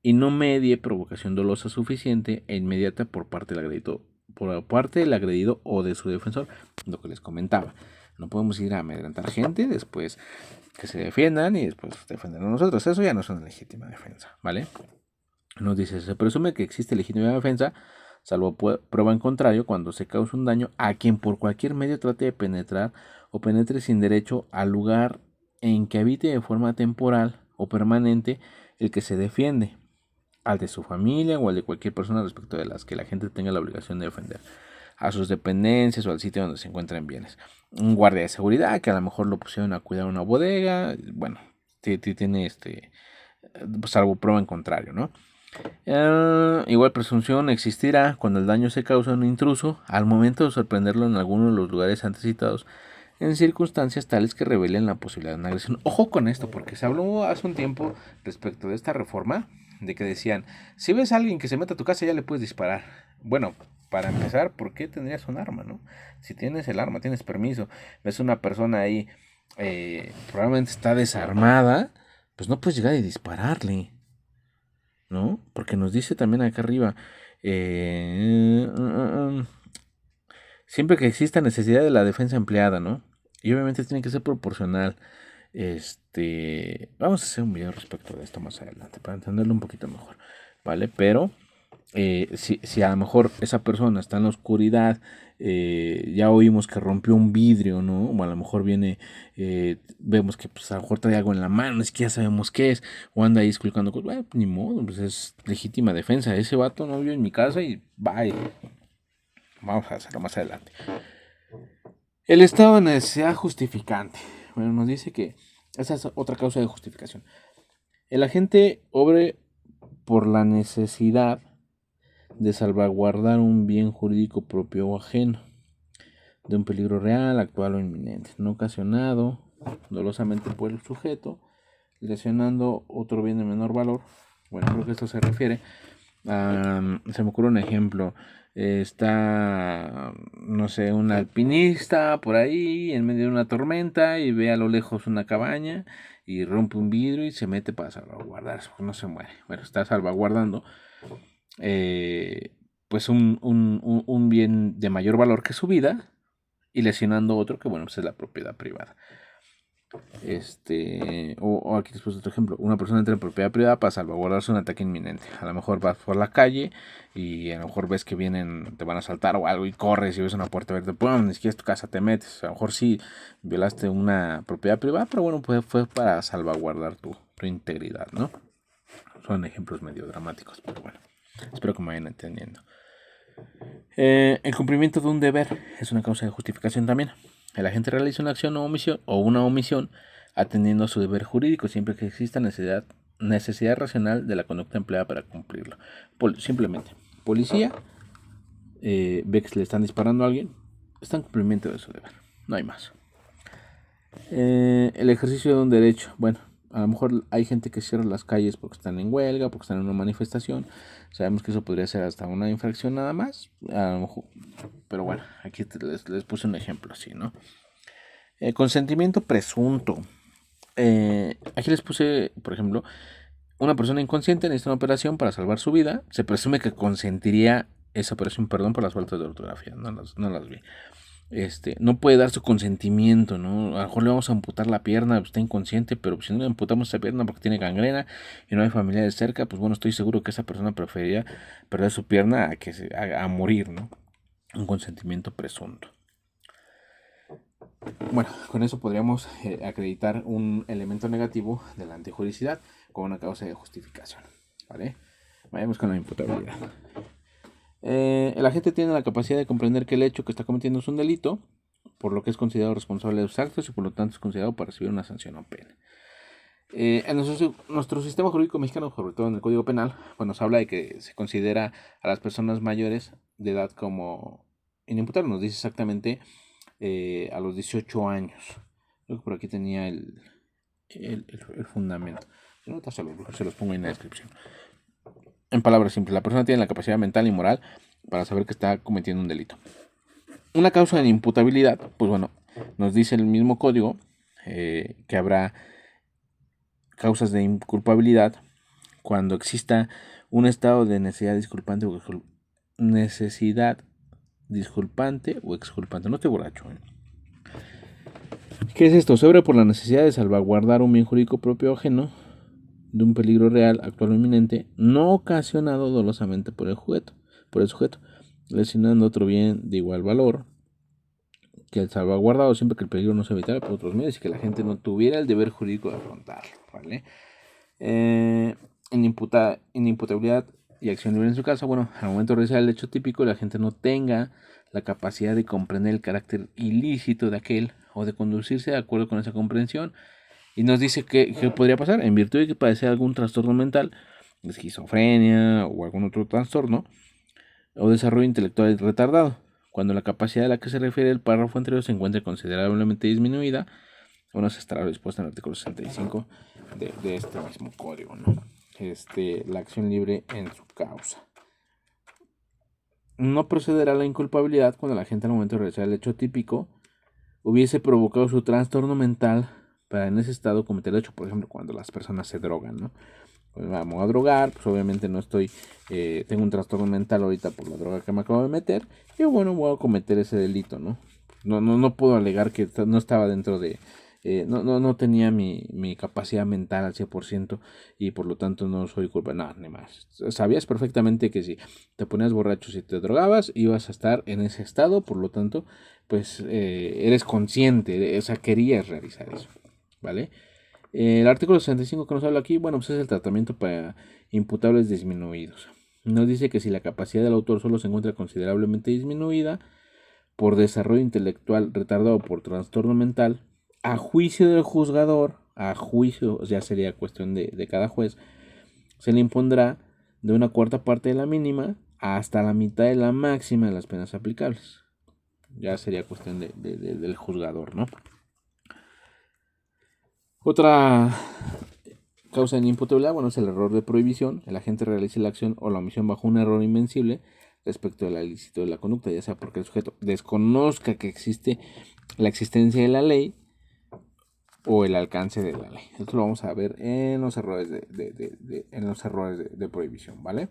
y no medie provocación dolosa suficiente e inmediata por parte del agredido o de su defensor, lo que les comentaba. No podemos ir a amedrentar gente, después que se defiendan y después defender a nosotros. Eso ya no es una legítima defensa, ¿vale? Nos dice, se presume que existe legítima defensa, salvo prueba en contrario, cuando se causa un daño a quien por cualquier medio trate de penetrar o penetre sin derecho al lugar en que habite de forma temporal o permanente el que se defiende, al de su familia o al de cualquier persona respecto de las que la gente tenga la obligación de defender, a sus dependencias o al sitio donde se encuentran bienes. Un guardia de seguridad que a lo mejor lo pusieron a cuidar una bodega, bueno, tiene salvo prueba en contrario, ¿no? Igual presunción existirá cuando el daño se causa a un intruso al momento de sorprenderlo en alguno de los lugares antes citados en circunstancias tales que revelen la posibilidad de una agresión. Ojo con esto, porque se habló hace un tiempo respecto de esta reforma, de que decían, si ves a alguien que se mete a tu casa ya le puedes disparar. Bueno, para empezar, ¿por qué tendrías un arma, no? Si tienes el arma, tienes permiso, ves una persona ahí, probablemente está desarmada, pues no puedes llegar y dispararle, ¿no? Porque nos dice también acá arriba, siempre que exista necesidad de la defensa empleada, ¿no? Y obviamente tiene que ser proporcional. Vamos a hacer un video respecto de esto más adelante para entenderlo un poquito mejor, ¿vale? Pero si a lo mejor esa persona está en la oscuridad, ya oímos que rompió un vidrio, ¿no? O a lo mejor viene, vemos que pues, a lo mejor trae algo en la mano, es que ya sabemos qué es, o anda ahí esculcando cosas, bueno, ni modo, pues es legítima defensa. Ese vato no vio en mi casa y bye. Vamos a hacerlo más adelante. El estado de necesidad justificante. Bueno, nos dice que esa es otra causa de justificación. El agente obre por la necesidad de salvaguardar un bien jurídico propio o ajeno, de un peligro real, actual o inminente, no ocasionado dolosamente por el sujeto, lesionando otro bien de menor valor. Bueno, creo que esto se refiere se me ocurre un ejemplo. Está, no sé, un alpinista por ahí en medio de una tormenta y ve a lo lejos una cabaña y rompe un vidrio y se mete para salvaguardarse, porque no se muere. Bueno, está salvaguardando pues un bien de mayor valor que su vida y lesionando otro que, bueno, pues es la propiedad privada. O aquí después otro ejemplo, una persona entra en propiedad privada para salvaguardarse un ataque inminente. A lo mejor vas por la calle y a lo mejor ves que vienen, te van a asaltar o algo y corres y ves una puerta abierta, ¡pum! Ni siquiera es tu casa, te metes. A lo mejor sí violaste una propiedad privada, pero bueno, pues fue para salvaguardar tu integridad, ¿no? Son ejemplos medio dramáticos, pero bueno, espero que me vayan entendiendo. El cumplimiento de un deber es una causa de justificación también. El agente realiza una acción o una omisión atendiendo a su deber jurídico siempre que exista necesidad racional de la conducta empleada para cumplirlo. Simplemente, policía ve que le están disparando a alguien, está en cumplimiento de su deber, no hay más. El ejercicio de un derecho, bueno, a lo mejor hay gente que cierra las calles porque están en huelga, porque están en una manifestación. Sabemos que eso podría ser hasta una infracción nada más. A lo mejor, pero bueno, aquí les puse un ejemplo así, ¿no? Consentimiento presunto. Aquí les puse, por ejemplo, una persona inconsciente necesita una operación para salvar su vida. Se presume que consentiría esa operación, perdón por las faltas de ortografía, no las vi. no puede dar su consentimiento, ¿no? A lo mejor le vamos a amputar la pierna, pues, está inconsciente, pero si no le amputamos esa pierna porque tiene gangrena y no hay familiares cerca, pues bueno, estoy seguro que esa persona preferiría perder su pierna a morir, ¿no? Un consentimiento presunto. Bueno, con eso podríamos acreditar un elemento negativo de la antijuricidad como una causa de justificación, ¿vale? Vayamos con la imputabilidad. El agente tiene la capacidad de comprender que el hecho que está cometiendo es un delito, por lo que es considerado responsable de los actos y por lo tanto es considerado para recibir una sanción o pena. En nuestro sistema jurídico mexicano, sobre todo en el Código Penal, pues nos habla de que se considera a las personas mayores de edad como inimputables. Nos dice exactamente a los 18 años. Creo que por aquí tenía el fundamento. Si no, se los pongo en la descripción. En palabras simples, la persona tiene la capacidad mental y moral para saber que está cometiendo un delito. Una causa de imputabilidad, pues bueno, nos dice el mismo código que habrá causas de inculpabilidad cuando exista un estado de necesidad disculpante o exculpante. No estoy borracho. ¿Qué es esto? Se abre por la necesidad de salvaguardar un bien jurídico propio o ajeno de un peligro real, actual o inminente, no ocasionado dolosamente por el sujeto, lesionando otro bien de igual valor que el salvaguardado siempre que el peligro no se evitara por otros medios y que la gente no tuviera el deber jurídico de afrontarlo, ¿vale? Inimputabilidad y acción libre en su caso, bueno, al momento de realizar el hecho típico, la gente no tenga la capacidad de comprender el carácter ilícito de aquel o de conducirse de acuerdo con esa comprensión. Y nos dice que podría pasar en virtud de que padece algún trastorno mental, esquizofrenia o algún otro trastorno, o desarrollo intelectual retardado, cuando la capacidad a la que se refiere el párrafo anterior se encuentre considerablemente disminuida, o no se estará dispuesta en el artículo 65 de este mismo código, ¿no? La acción libre en su causa. No procederá la inculpabilidad cuando la gente al momento de realizar el hecho típico hubiese provocado su trastorno mental para en ese estado cometer el hecho, por ejemplo, cuando las personas se drogan, ¿no? Pues vamos a drogar, pues obviamente no estoy, tengo un trastorno mental ahorita por la droga que me acabo de meter, y bueno, voy a cometer ese delito, ¿no? No puedo alegar que no estaba dentro de, no tenía mi capacidad mental al 100% y por lo tanto no soy culpable, no, ni más. Sabías perfectamente que si te ponías borracho, si te drogabas, ibas a estar en ese estado, por lo tanto, pues eres consciente, o sea, querías realizar eso, ¿vale? El artículo 65 que nos habla aquí, bueno, pues es el tratamiento para imputables disminuidos. Nos dice que si la capacidad del autor solo se encuentra considerablemente disminuida por desarrollo intelectual retardado por trastorno mental, a juicio del juzgador, a juicio, ya sería cuestión de cada juez, se le impondrá de una cuarta parte de la mínima hasta la mitad de la máxima de las penas aplicables. Ya sería cuestión del juzgador, ¿no? Otra causa de imputabilidad, bueno, es el error de prohibición. El agente realiza la acción o la omisión bajo un error invencible respecto al ilícito de la conducta, ya sea porque el sujeto desconozca que existe la existencia de la ley o el alcance de la ley. Esto lo vamos a ver en los errores en los errores de prohibición, ¿vale?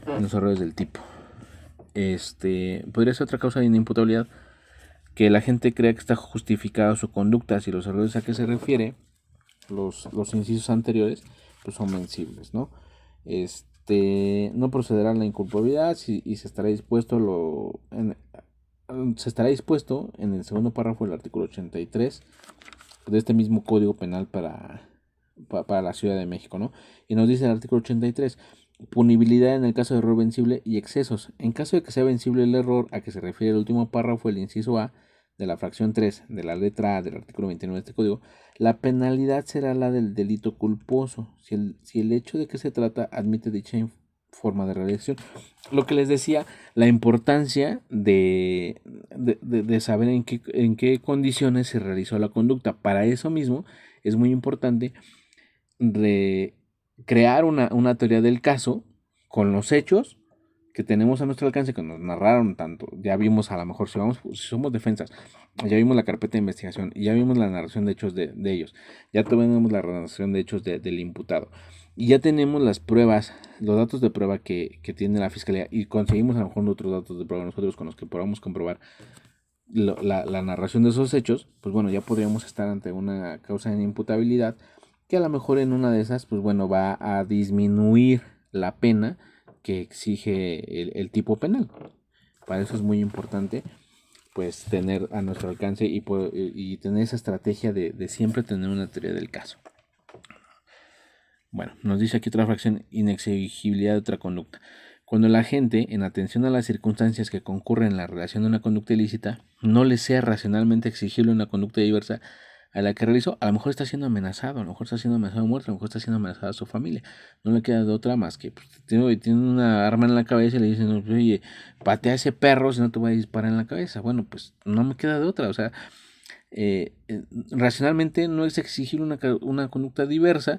En los errores del tipo. Podría ser otra causa de inimputabilidad que la gente crea que está justificada su conducta. Si los errores a que se refiere, los incisos anteriores, pues son vencibles, ¿no? No procederá la inculpabilidad y se estará dispuesto en el segundo párrafo del artículo 83 de este mismo Código Penal para la Ciudad de México, ¿no? Y nos dice el artículo 83, punibilidad en el caso de error vencible y excesos. En caso de que sea vencible el error a que se refiere el último párrafo, el inciso A de la fracción 3 de la letra A del artículo 29 de este código, la penalidad será la del delito culposo, si el hecho de que se trata admite dicha forma de realización. Lo que les decía, la importancia de saber en qué condiciones se realizó la conducta. Para eso mismo es muy importante crear una teoría del caso con los hechos que tenemos a nuestro alcance, que nos narraron tanto. Ya vimos, a lo mejor, si somos defensas, ya vimos la carpeta de investigación, y ya vimos la narración de hechos de ellos, ya tenemos la narración de hechos del imputado, y ya tenemos las pruebas, los datos de prueba que tiene la fiscalía, y conseguimos a lo mejor otros datos de prueba nosotros con los que podamos comprobar la narración de esos hechos, pues bueno, ya podríamos estar ante una causa de inimputabilidad que a lo mejor en una de esas, pues bueno, va a disminuir la pena que exige el tipo penal. Para eso es muy importante pues tener a nuestro alcance y tener esa estrategia de siempre tener una teoría del caso. Bueno, nos dice aquí otra fracción, inexigibilidad de otra conducta. Cuando la gente, en atención a las circunstancias que concurren en la relación de una conducta ilícita, no le sea racionalmente exigible una conducta diversa a la que realizó, a lo mejor está siendo amenazado, a lo mejor está siendo amenazado de muerte, a lo mejor está siendo amenazada a su familia. No le queda de otra más que pues, tiene una arma en la cabeza y le dicen, oye, patea a ese perro si no te voy a disparar en la cabeza. Bueno, pues no me queda de otra. O sea, racionalmente no es exigible una conducta diversa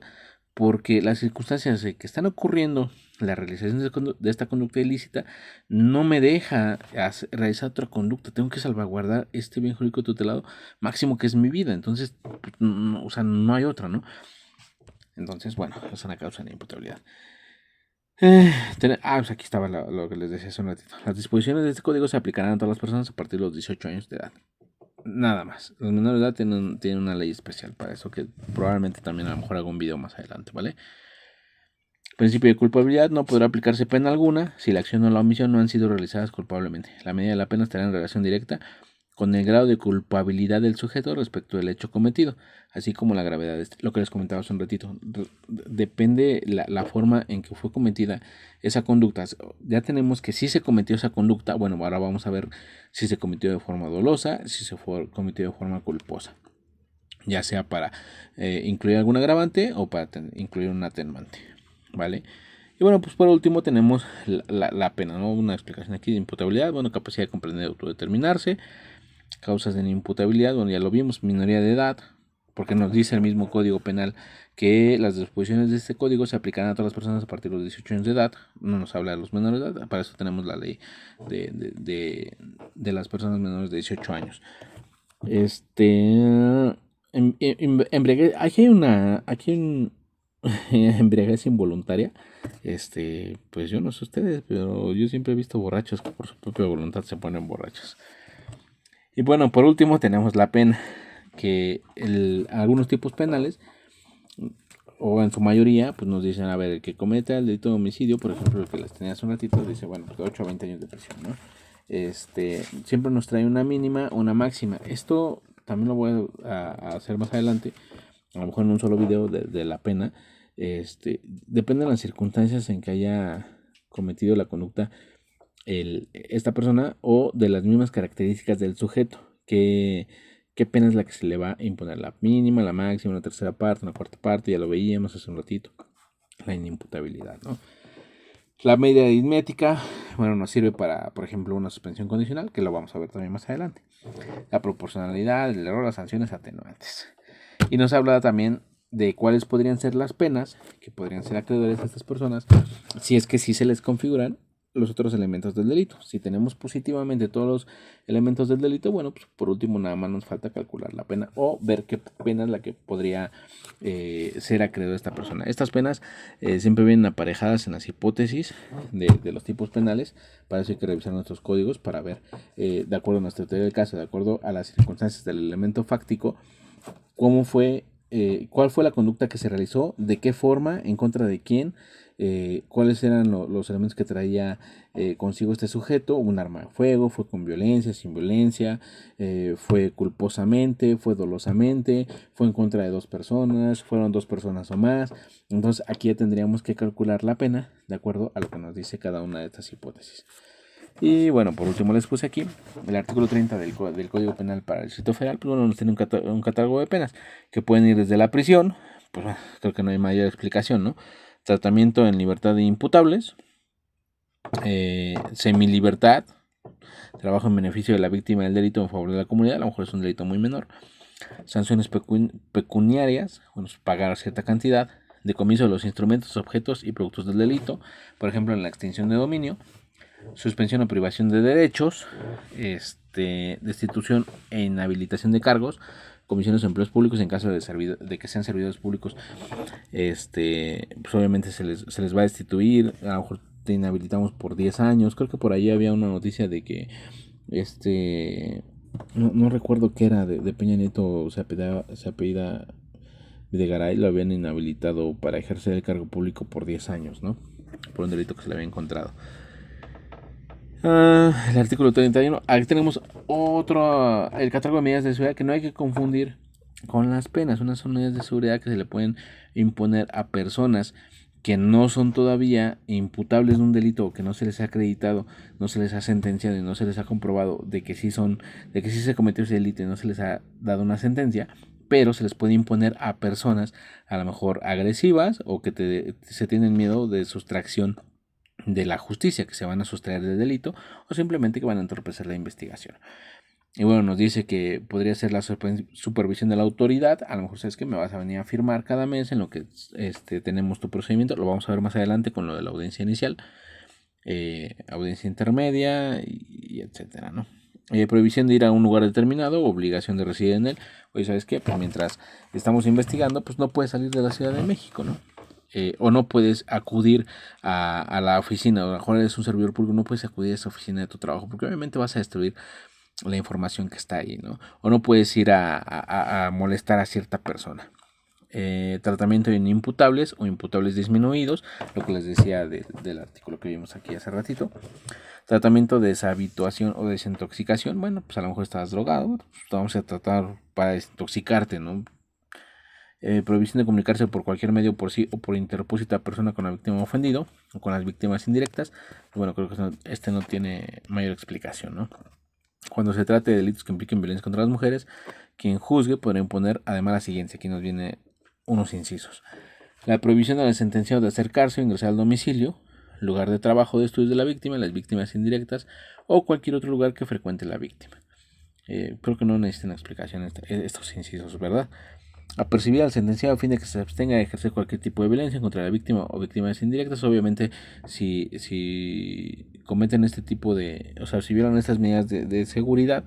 porque las circunstancias que están ocurriendo, la realización de esta conducta ilícita, no me deja realizar otra conducta. Tengo que salvaguardar este bien jurídico tutelado máximo que es mi vida. Entonces, no, o sea, no hay otra, ¿no? Entonces, bueno, es una causa de imputabilidad. Pues aquí estaba lo que les decía hace un ratito. Las disposiciones de este código se aplicarán a todas las personas a partir de los 18 años de edad. Nada más. Los menores de edad tienen una ley especial para eso, que probablemente también a lo mejor haga un video más adelante, ¿vale? Principio de culpabilidad: no podrá aplicarse pena alguna si la acción o la omisión no han sido realizadas culpablemente. La medida de la pena estará en relación directa con el grado de culpabilidad del sujeto respecto del hecho cometido, así como la gravedad de este. Lo que les comentaba hace un ratito. Depende la forma en que fue cometida esa conducta. Ya tenemos que si se cometió esa conducta, bueno, ahora vamos a ver si se cometió de forma dolosa, si se cometió de forma culposa, ya sea para incluir algún agravante o para incluir un atenuante, ¿vale? Y bueno, pues por último tenemos la pena, ¿no? Una explicación aquí de imputabilidad, bueno, capacidad de comprender y autodeterminarse, causas de inimputabilidad, bueno, ya lo vimos, minoría de edad, porque nos dice el mismo Código Penal que las disposiciones de este código se aplicarán a todas las personas a partir de los 18 años de edad, no nos habla de los menores de edad, para eso tenemos la ley de las personas menores de 18 años. Embriaguez, embriaguez involuntaria. Pues yo no sé ustedes, pero yo siempre he visto borrachos que por su propia voluntad se ponen borrachos. Y bueno, por último tenemos la pena, que algunos tipos penales, o en su mayoría, pues nos dicen, a ver, el que cometa el delito de homicidio, por ejemplo, el que les tenía hace un ratito, dice, bueno, pues de 8 a 20 años de prisión, ¿no? Siempre nos trae una mínima, una máxima. Esto también lo voy a hacer más adelante, a lo mejor en un solo video de la pena. Depende de las circunstancias en que haya cometido la conducta esta persona o de las mismas características del sujeto. ¿Qué pena es la que se le va a imponer? La mínima, la máxima, una tercera parte, una cuarta parte, ya lo veíamos hace un ratito. La inimputabilidad, ¿no? La medida aritmética, bueno, nos sirve para, por ejemplo, una suspensión condicional, que lo vamos a ver también más adelante. La proporcionalidad, el error, las sanciones atenuantes. Y nos habla también de cuáles podrían ser las penas que podrían ser acreedores a estas personas si es que sí se les configuran los otros elementos del delito. Si tenemos positivamente todos los elementos del delito, bueno, pues por último nada más nos falta calcular la pena o ver qué pena es la que podría ser acreedor a esta persona. Estas penas siempre vienen aparejadas en las hipótesis de los tipos penales. Para eso hay que revisar nuestros códigos para ver, de acuerdo a nuestra teoría del caso, de acuerdo a las circunstancias del elemento fáctico, cómo fue, cuál fue la conducta que se realizó, de qué forma, en contra de quién, cuáles eran los elementos que traía consigo este sujeto, un arma de fuego, fue con violencia, sin violencia, fue culposamente, fue dolosamente, fue en contra de dos personas, fueron dos personas o más. Entonces aquí ya tendríamos que calcular la pena de acuerdo a lo que nos dice cada una de estas hipótesis. Y bueno, por último les puse aquí el artículo 30 del Código Penal para el Distrito Federal. Pues bueno, nos tiene un catálogo de penas que pueden ir desde la prisión, pues bueno, creo que no hay mayor explicación, ¿no? Tratamiento en libertad de imputables, semilibertad, trabajo en beneficio de la víctima del delito en favor de la comunidad, a lo mejor es un delito muy menor, sanciones pecuniarias, bueno, pagar cierta cantidad, decomiso de los instrumentos, objetos y productos del delito, por ejemplo en la extinción de dominio, suspensión o privación de derechos, destitución e inhabilitación de cargos, comisiones de empleos públicos en caso de que sean servidores públicos, pues obviamente se les va a destituir, a lo mejor te inhabilitamos por 10 años, creo que por ahí había una noticia de que no recuerdo qué era de Peña Nieto, se apellida Videgaray, lo habían inhabilitado para ejercer el cargo público por 10 años, ¿no? Por un delito que se le había encontrado. El artículo 31. Aquí tenemos otro, el catálogo de medidas de seguridad que no hay que confundir con las penas. Unas son medidas de seguridad que se le pueden imponer a personas que no son todavía imputables de un delito o que no se les ha acreditado, no se les ha sentenciado y no se les ha comprobado de que sí se cometió ese delito y no se les ha dado una sentencia, pero se les puede imponer a personas a lo mejor agresivas o que se tienen miedo de sustracción de la justicia, que se van a sustraer del delito o simplemente que van a entorpecer la investigación. Y bueno, nos dice que podría ser la supervisión de la autoridad. A lo mejor sabes que me vas a venir a firmar cada mes en lo que tenemos tu procedimiento. Lo vamos a ver más adelante con lo de la audiencia inicial, audiencia intermedia y etcétera, ¿no? Prohibición de ir a un lugar determinado, obligación de residir en él. Oye, ¿sabes qué? Pues mientras estamos investigando, pues no puedes salir de la Ciudad de México, ¿no? O no puedes acudir a la oficina, o a lo mejor eres un servidor público, no puedes acudir a esa oficina de tu trabajo, porque obviamente vas a destruir la información que está ahí, ¿no? O no puedes ir a molestar a cierta persona. Tratamiento de inimputables o imputables disminuidos, lo que les decía del artículo que vimos aquí hace ratito. Tratamiento de deshabituación o desintoxicación, bueno, pues a lo mejor estás drogado, pues vamos a tratar para desintoxicarte, ¿no? Prohibición de comunicarse por cualquier medio por sí o por interpósita persona con la víctima ofendido o con las víctimas indirectas. Bueno, creo que este no tiene mayor explicación, ¿no? Cuando se trate de delitos que impliquen violencia contra las mujeres, quien juzgue podrá imponer además la siguiente. Aquí nos viene unos incisos. La prohibición a la sentenciado de acercarse o ingresar al domicilio, lugar de trabajo de estudios de la víctima, las víctimas indirectas o cualquier otro lugar que frecuente la víctima. Creo que no necesitan explicación estos incisos, ¿verdad? Apercibir al sentenciado a fin de que se abstenga de ejercer cualquier tipo de violencia contra la víctima o víctimas indirectas. Obviamente, si cometen este tipo de, o sea, si violan estas medidas de seguridad,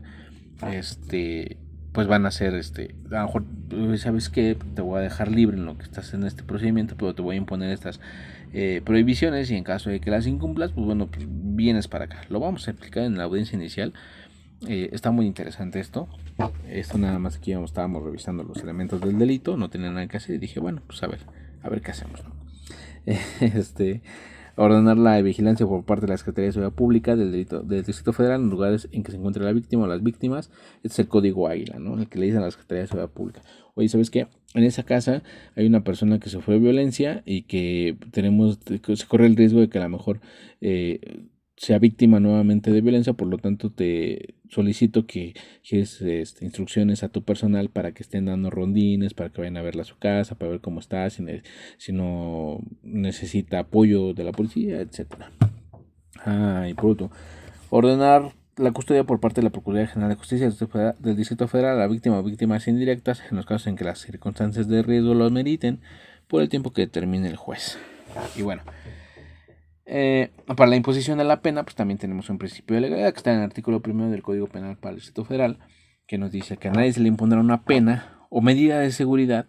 pues van a ser, a lo mejor, ¿sabes qué? Te voy a dejar libre en lo que estás en este procedimiento, pero te voy a imponer estas prohibiciones y en caso de que las incumplas, pues bueno, pues vienes para acá. Lo vamos a explicar en la audiencia inicial. Está muy interesante esto. Esto nada más aquí estábamos revisando los elementos del delito, no tenía nada que hacer y dije, bueno, pues a ver qué hacemos, ¿no? Ordenar la vigilancia por parte de la Secretaría de Seguridad Pública del Distrito Federal en lugares en que se encuentre la víctima o las víctimas. Este es el código Águila, ¿no? El que le dicen a la Secretaría de Seguridad Pública. Oye, ¿sabes qué? En esa casa hay una persona que sufrió violencia y que se corre el riesgo de que a lo mejor sea víctima nuevamente de violencia, por lo tanto te solicito que des instrucciones a tu personal para que estén dando rondines, para que vayan a verla a su casa, para ver cómo está, si no necesita apoyo de la policía, etcétera. Y por último, ordenar la custodia por parte de la Procuraduría General de Justicia del Distrito Federal a la víctima o víctimas indirectas en los casos en que las circunstancias de riesgo lo ameriten por el tiempo que determine el juez. Y bueno, para la imposición de la pena, pues también tenemos un principio de legalidad que está en el artículo 1 del Código Penal para el Distrito Federal, que nos dice que a nadie se le impondrá una pena o medida de seguridad,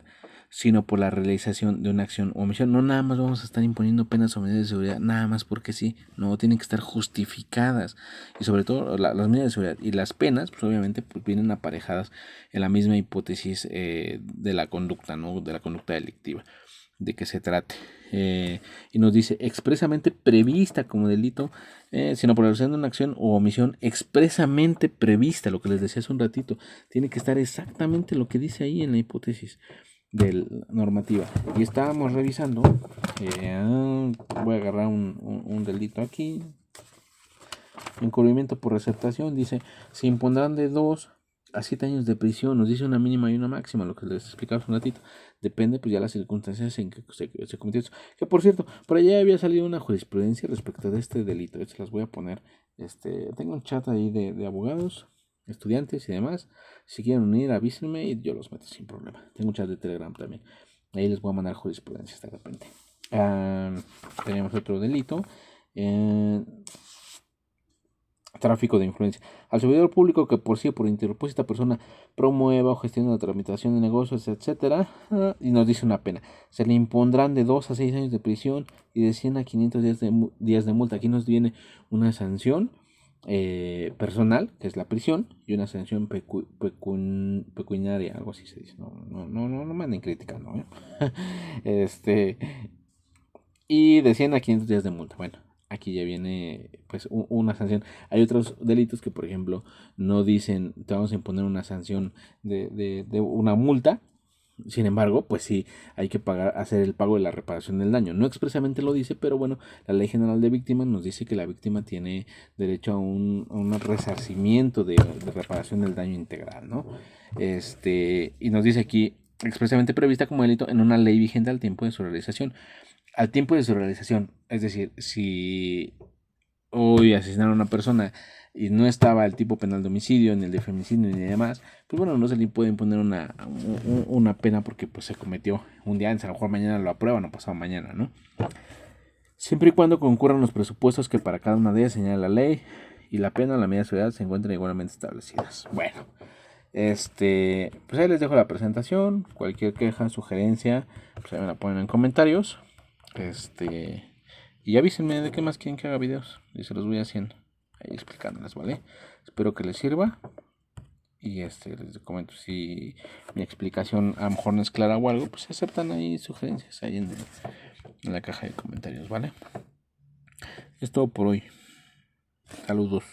sino por la realización de una acción o omisión. No nada más vamos a estar imponiendo penas o medidas de seguridad, nada más porque sí, no, tienen que estar justificadas. Y sobre todo las medidas de seguridad y las penas, pues obviamente pues, vienen aparejadas en la misma hipótesis de la conducta, ¿no? De la conducta delictiva, de que se trate. Y nos dice expresamente prevista como delito, sino por la realización de una acción o omisión expresamente prevista, lo que les decía hace un ratito, tiene que estar exactamente lo que dice ahí en la hipótesis de la normativa. Y estábamos revisando, voy a agarrar un delito aquí, encubrimiento por receptación, dice, se impondrán de 2 a 7 años de prisión, nos dice una mínima y una máxima, lo que les explicaba hace un ratito, depende pues ya las circunstancias en que se cometió eso. Que por cierto, por allá había salido una jurisprudencia respecto de este delito, se las voy a poner, tengo un chat ahí de abogados, estudiantes y demás, si quieren unir avísenme y yo los meto sin problema, tengo un chat de Telegram también, ahí les voy a mandar jurisprudencias de repente. Teníamos otro delito, tráfico de influencia. Al servidor público que por sí o por interpósita persona promueva o gestione la tramitación de negocios, etcétera, y nos dice una pena. Se le impondrán de 2 a 6 años de prisión y de 100 a 500 días de multa. Aquí nos viene una sanción personal, que es la prisión, y una sanción pecuniaria, algo así se dice. No me anden criticando, ¿eh? Este, y de 100 a 500 días de multa. Bueno, aquí ya viene pues una sanción. Hay otros delitos que, por ejemplo, no dicen, te vamos a imponer una sanción de una multa. Sin embargo, pues sí, hay que pagar, hacer el pago de la reparación del daño. No expresamente lo dice, pero bueno, la Ley General de Víctimas nos dice que la víctima tiene derecho a un resarcimiento de reparación del daño integral, ¿no? Y nos dice aquí, expresamente prevista como delito en una ley vigente al tiempo de su realización. Al tiempo de su realización, es decir, si hoy asesinaron a una persona y no estaba el tipo penal de homicidio, ni el de femicidio, ni demás, pues bueno, no se le puede imponer una pena porque pues se cometió un día antes, a lo mejor mañana lo aprueban o pasado mañana, ¿no? Siempre y cuando concurran los presupuestos que para cada una de ellas señala la ley y la pena o la medida de seguridad se encuentran igualmente establecidas. Bueno, pues ahí les dejo la presentación, cualquier queja, sugerencia, pues ahí me la ponen en comentarios, y avísenme de qué más quieren que haga videos y se los voy haciendo, ahí explicándoles, ¿vale? Espero que les sirva y les comento si mi explicación a lo mejor no es clara o algo, pues aceptan ahí sugerencias ahí en la caja de comentarios, ¿vale? Es todo por hoy. Saludos.